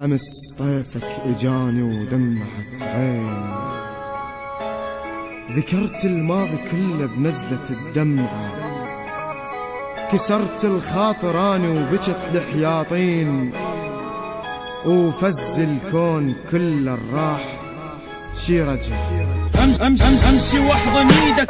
أمس طيفك إجاني ودمعت عيني، ذكرت الماضي كله بنزلة الدمعة، كسرت الخاطر أنا وبجت الحياطين، وفز الكون كله راح شي رجع. امشي واحضن ايدك،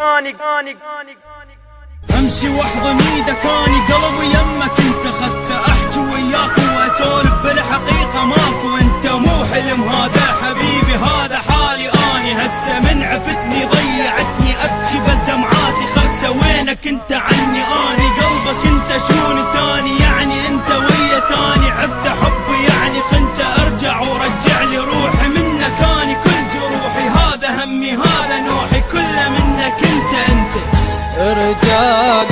امشي واحضن ايدك، اني قلبي يمك انت، خدت احكي وياك واسولف بالحقيقه ماكو، انت مو حلم هذا حبيبي، هذا حالي اني هسه من عفتني ضيعتني، ابكي بس دمعاتي خلصه، وينك انت عني؟ اني قلبك انت شو نساني، يعني انت ويا تاني، عفت حبي يعني خنت، ارجع ورجع لي روحي منك، اني كل جروحي هذا همي هذا نوحي، كله منك انت ارجع